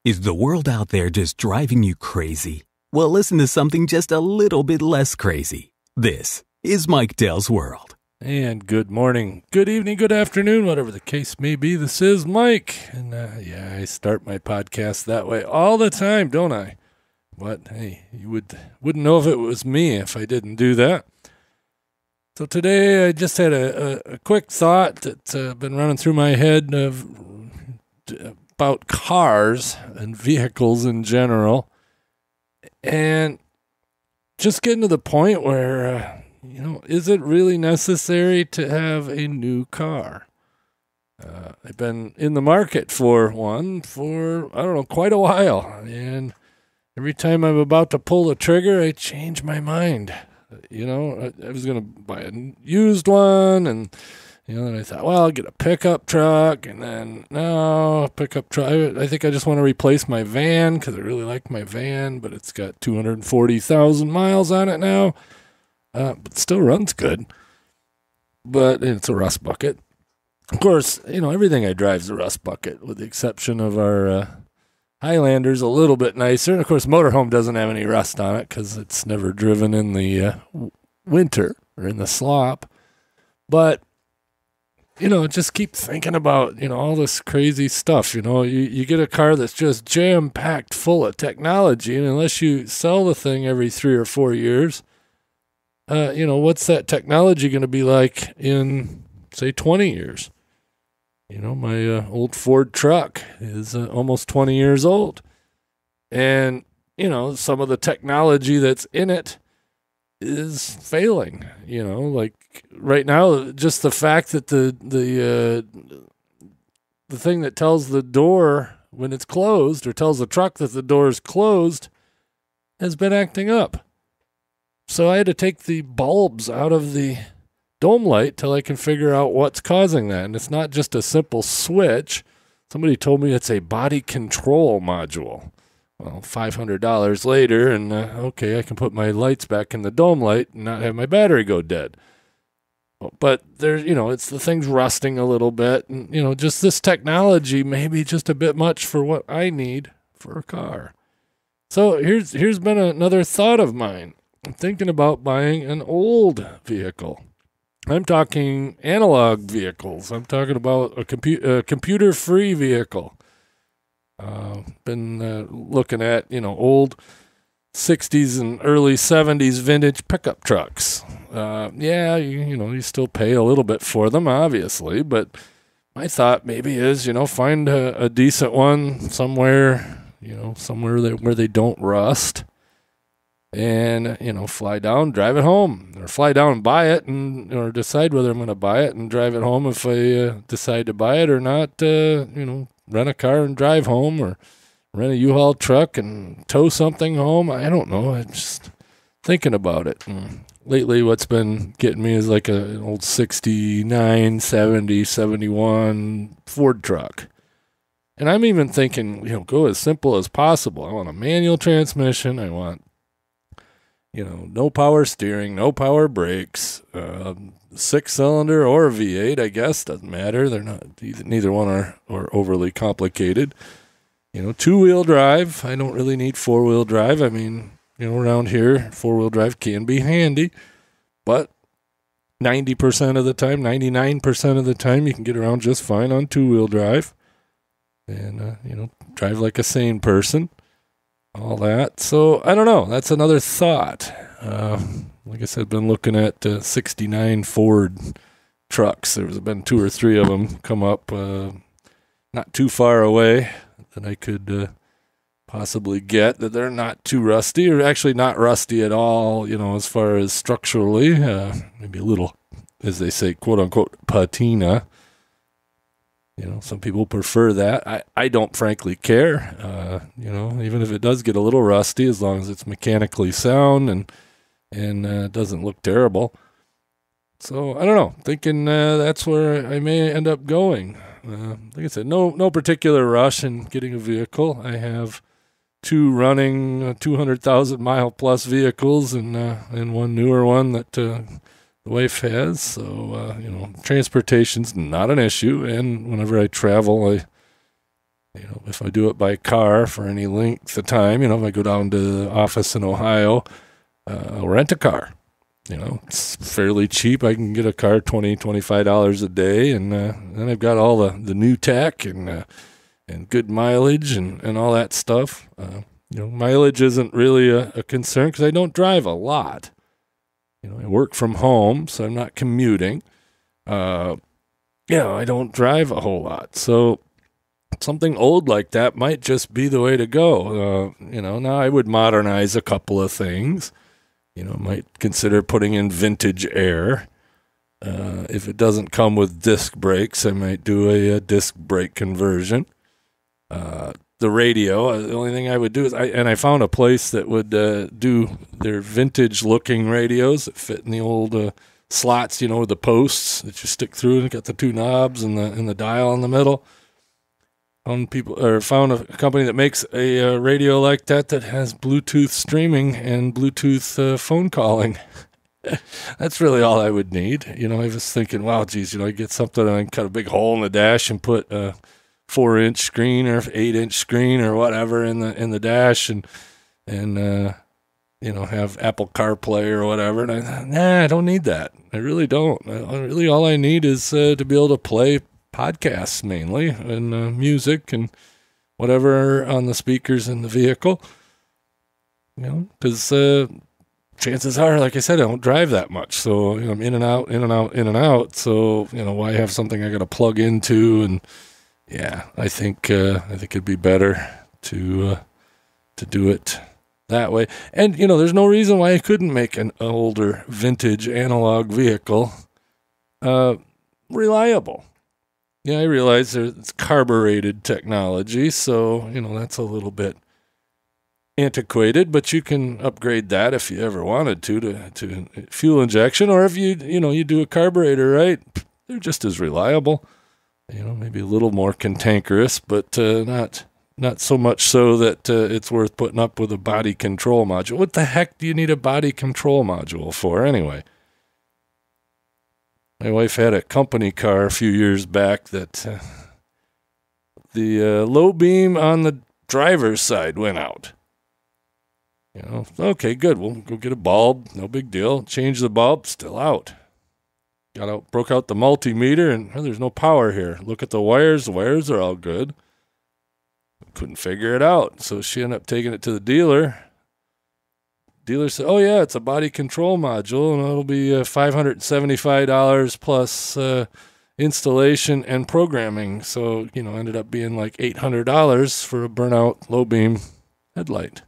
Is the world out there just driving you crazy? Well, listen to something just a little bit less crazy. This is Mike Dell's World. And good morning, good evening, good afternoon, whatever the case may be. This is Mike. And I start my podcast that way all the time, don't I? But hey, you wouldn't know if it was me if I didn't do that. So today I just had a quick thought that's been running through my head about cars and vehicles in general. And just getting to the point where, is it really necessary to have a new car? I've been in the market for one for, quite a while. And every time I'm about to pull the trigger, I change my mind. I was going to buy a used one, and then I thought, well, I'll get a pickup truck, and then, no, pickup truck. I think I just want to replace my van because I really like my van, but it's got 240,000 miles on it now, but still runs good. But it's a rust bucket. Of course, everything I drive is a rust bucket, with the exception of our Highlander's a little bit nicer. And, of course, motorhome doesn't have any rust on it because it's never driven in the winter or in the slop. But, just keep thinking about, all this crazy stuff. You get a car that's just jam-packed full of technology, and unless you sell the thing every 3 or 4 years, what's that technology going to be like in, say, 20 years? My old Ford truck is almost 20 years old. And, some of the technology that's in it is failing. Like right now, just the fact that the thing that tells the door when it's closed, or tells the truck that the door is closed, has been acting up. So I had to take the bulbs out of the dome light till I can figure out what's causing that. And it's not just a simple switch. Somebody told me it's a body control module. Well, $500 later, and okay, I can put my lights back in the dome light and not have my battery go dead. But there's, it's the thing's rusting a little bit, and just this technology may be just a bit much for what I need for a car. So here's been another thought of mine. I'm thinking about buying an old vehicle. I'm talking analog vehicles. I'm talking about a computer-free vehicle. Been looking at, old 60s and early 70s vintage pickup trucks. You still pay a little bit for them, obviously, but my thought maybe is, find a decent one somewhere, where they don't rust. And, fly down, drive it home, or fly down and buy it, or decide whether I'm going to buy it and drive it home if I decide to buy it or not. Rent a car and drive home, or rent a U-Haul truck and tow something home. I don't know. I'm just thinking about it. And lately, what's been getting me is like an old 69, 70, 71 Ford truck. And I'm even thinking, go as simple as possible. I want a manual transmission. I want no power steering, no power brakes, 6-cylinder or V8, I guess, doesn't matter. They're not, neither one are overly complicated. 2-wheel drive. I don't really need 4-wheel drive. I mean, around here, 4-wheel drive can be handy, but 90% of the time, 99% of the time, you can get around just fine on 2-wheel drive and, drive like a sane person. All that. So, I don't know. That's another thought. Like I said, I've been looking at 69 Ford trucks. There's been 2 or 3 of them come up not too far away that I could possibly get, that they're not too rusty, or actually not rusty at all, as far as structurally. Maybe a little, as they say, quote-unquote, patina. Some people prefer that. I don't frankly care. Even if it does get a little rusty, as long as it's mechanically sound and doesn't look terrible. So I don't know. Thinking that's where I may end up going. Like I said, no particular rush in getting a vehicle. I have 2 running 200,000 mile plus vehicles and one newer one that the wife has. So transportation's not an issue. And whenever I travel, If I do it by car for any length of time, if I go down to the office in Ohio, I'll rent a car. It's fairly cheap. I can get a car $20-$25 a day, and then I've got all the new tech and good mileage and all that stuff. Mileage isn't really a concern because I don't drive a lot. I work from home, so I'm not commuting. I don't drive a whole lot. So something old like that might just be the way to go. Now I would modernize a couple of things. Might consider putting in vintage air. If it doesn't come with disc brakes, I might do a disc brake conversion. The radio, the only thing I would do is, I found a place that would do their vintage-looking radios that fit in the old slots, with the posts that you stick through, and got the two knobs and the dial in the middle. Found a company that makes a radio like that has Bluetooth streaming and Bluetooth phone calling. That's really all I would need. I was thinking, wow, geez, I get something and I can cut a big hole in the dash and put 4-inch screen or 8-inch screen or whatever in the dash and have Apple CarPlay or whatever. And I don't need that. I really don't. All I need is to be able to play podcasts mainly and music and whatever on the speakers in the vehicle. Because chances are, like I said, I don't drive that much. So I'm in and out, in and out, in and out. So why have something I got to plug into? And yeah, I think it'd be better to do it that way. And there's no reason why I couldn't make an older vintage analog vehicle reliable. Yeah, I realize it's carbureted technology, so that's a little bit antiquated, but you can upgrade that if you ever wanted to fuel injection, or if you do a carburetor right, they're just as reliable. Maybe a little more cantankerous, but not so much so that it's worth putting up with a body control module. What the heck do you need a body control module for anyway? My wife had a company car a few years back that the low beam on the driver's side went out. Okay, good. We'll go get a bulb. No big deal. Change the bulb. Still out. Broke out the multimeter, and there's no power here. Look at the wires. The wires are all good. Couldn't figure it out. So she ended up taking it to the dealer. Dealer said, oh, yeah, it's a body control module, and it'll be $575 plus installation and programming. So, ended up being like $800 for a burnout low-beam headlight.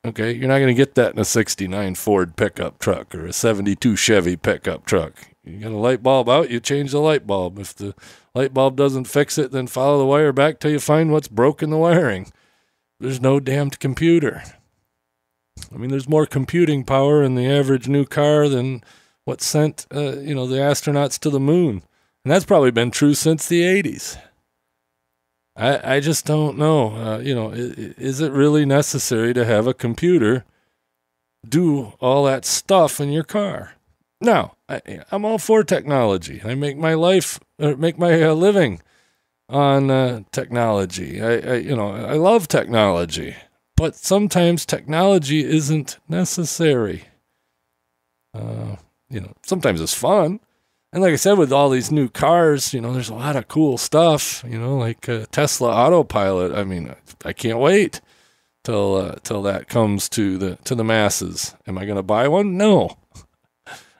Okay, you're not going to get that in a 69 Ford pickup truck or a 72 Chevy pickup truck. You got a light bulb out, you change the light bulb. If the light bulb doesn't fix it, then follow the wire back till you find what's broken the wiring. There's no damned computer. There's more computing power in the average new car than what sent, the astronauts to the moon. And that's probably been true since the 80s. I just don't know. Is it really necessary to have a computer do all that stuff in your car? No, I'm all for technology. I make my living on technology. I love technology. But sometimes technology isn't necessary. Sometimes it's fun. And like I said, with all these new cars, there's a lot of cool stuff, like Tesla Autopilot. I can't wait till that comes to the masses. Am I going to buy one? No.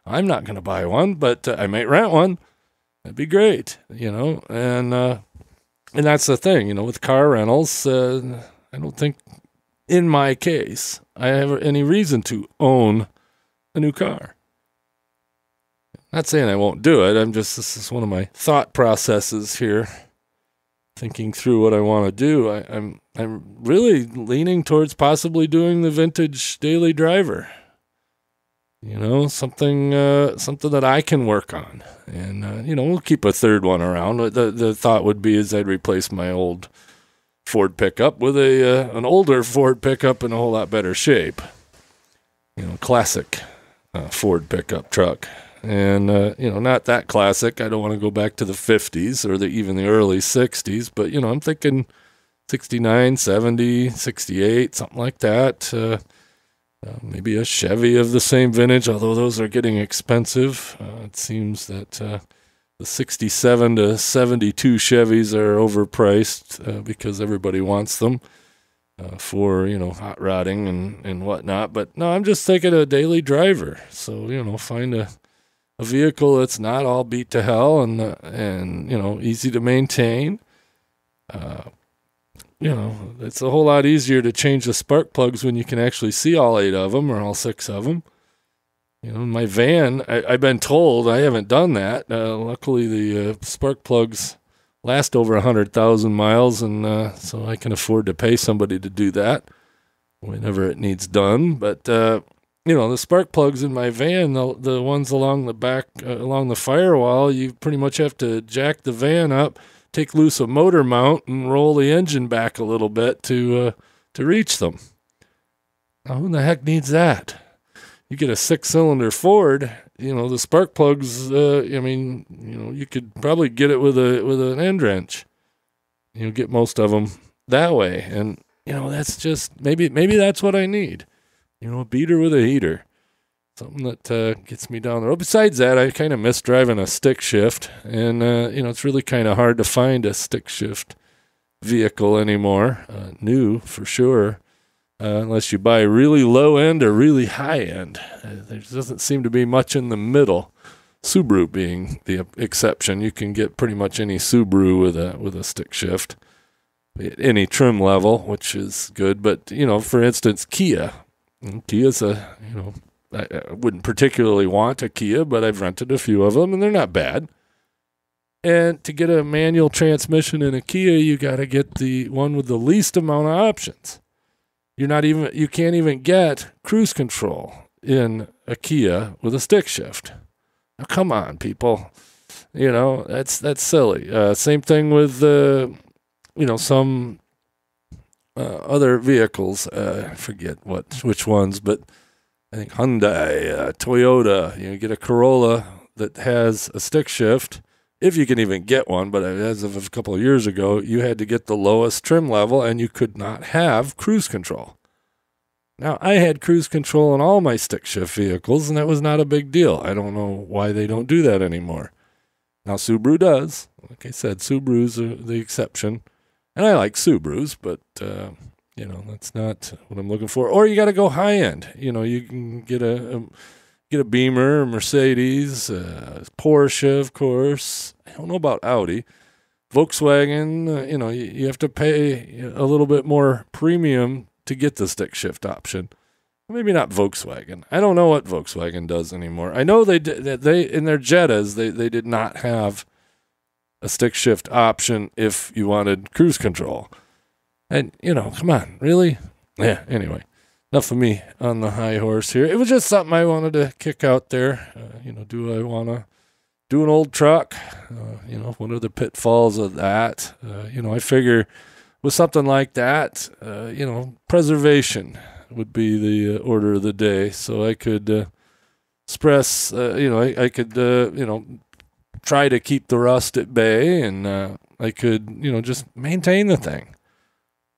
I'm not going to buy one, but I might rent one. That'd be great, And that's the thing, with car rentals, I don't think, in my case, I have any reason to own a new car. Not saying I won't do it. This is one of my thought processes here, thinking through what I want to do. I'm really leaning towards possibly doing the vintage daily driver. Something that I can work on. And, we'll keep a third one around. The thought would be is I'd replace my old Ford pickup with an older Ford pickup in a whole lot better shape. Classic Ford pickup truck. And, not that classic. I don't want to go back to the 50s or even the early 60s, but, I'm thinking 69, 70, 68, something like that. Maybe a Chevy of the same vintage, although those are getting expensive. It seems that the 67 to 72 Chevys are overpriced because everybody wants them for, hot rodding and whatnot. But no, I'm just thinking a daily driver. So, find a vehicle that's not all beat to hell and easy to maintain. It's a whole lot easier to change the spark plugs when you can actually see all 8 of them or all 6 of them. My van, I've been told, I haven't done that. Luckily, the spark plugs last over 100,000 miles, and so I can afford to pay somebody to do that whenever it needs done. But, the spark plugs in my van, the ones along the back, along the firewall, you pretty much have to jack the van up, take loose a motor mount, and roll the engine back a little bit to reach them. Now, who the heck needs that? You get a 6-cylinder Ford, the spark plugs, you could probably get it with an end wrench. Get most of them that way. And, that's just, maybe that's what I need. A beater with a heater. Something that gets me down the road. Besides that, I kind of miss driving a stick shift. And, it's really kind of hard to find a stick shift vehicle anymore. New, for sure. Unless you buy really low end or really high end. There doesn't seem to be much in the middle. Subaru being the exception. You can get pretty much any Subaru with a stick shift. At any trim level, which is good. But, for instance, Kia. Kia's I wouldn't particularly want a Kia, but I've rented a few of them, and they're not bad. And to get a manual transmission in a Kia, you got to get the one with the least amount of options. You can't even get cruise control in a Kia with a stick shift. Now, come on, people. That's silly. Same thing with some other vehicles. I forget which ones, but I think Hyundai, Toyota. You get a Corolla that has a stick shift. If you can even get one, but as of a couple of years ago, you had to get the lowest trim level, and you could not have cruise control. Now, I had cruise control in all my stick shift vehicles, and that was not a big deal. I don't know why they don't do that anymore. Now, Subaru does. Like I said, Subarus are the exception. And I like Subarus, but, that's not what I'm looking for. Or you got to go high end. You can get a Beamer, a Mercedes, Porsche, of course. I don't know about Audi. Volkswagen, you have to pay a little bit more premium to get the stick shift option. Maybe not Volkswagen. I don't know what Volkswagen does anymore. I know they in their Jettas, they did not have a stick shift option if you wanted cruise control. And, come on, really? Yeah, anyway. Enough of me on the high horse here. It was just something I wanted to kick out there. Do I want to do an old truck? What are the pitfalls of that? I figure with something like that, preservation would be the order of the day. So I could express, I could, try to keep the rust at bay, and I could, just maintain the thing.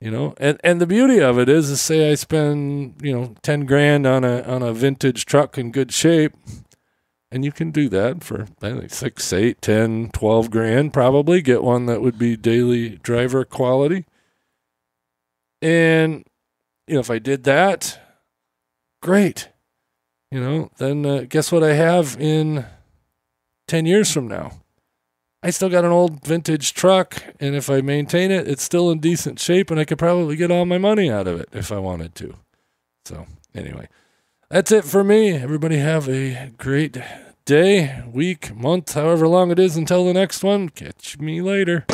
And the beauty of it is say I spend, $10,000 on a vintage truck in good shape, and you can do that for, I think, 6, 8, 10, 12 grand, probably get one that would be daily driver quality. And, if I did that, great. Then guess what I have in 10 years from now? I still got an old vintage truck, and if I maintain it, it's still in decent shape, and I could probably get all my money out of it if I wanted to. So, anyway, that's it for me. Everybody have a great day, week, month, however long it is until the next one. Catch me later.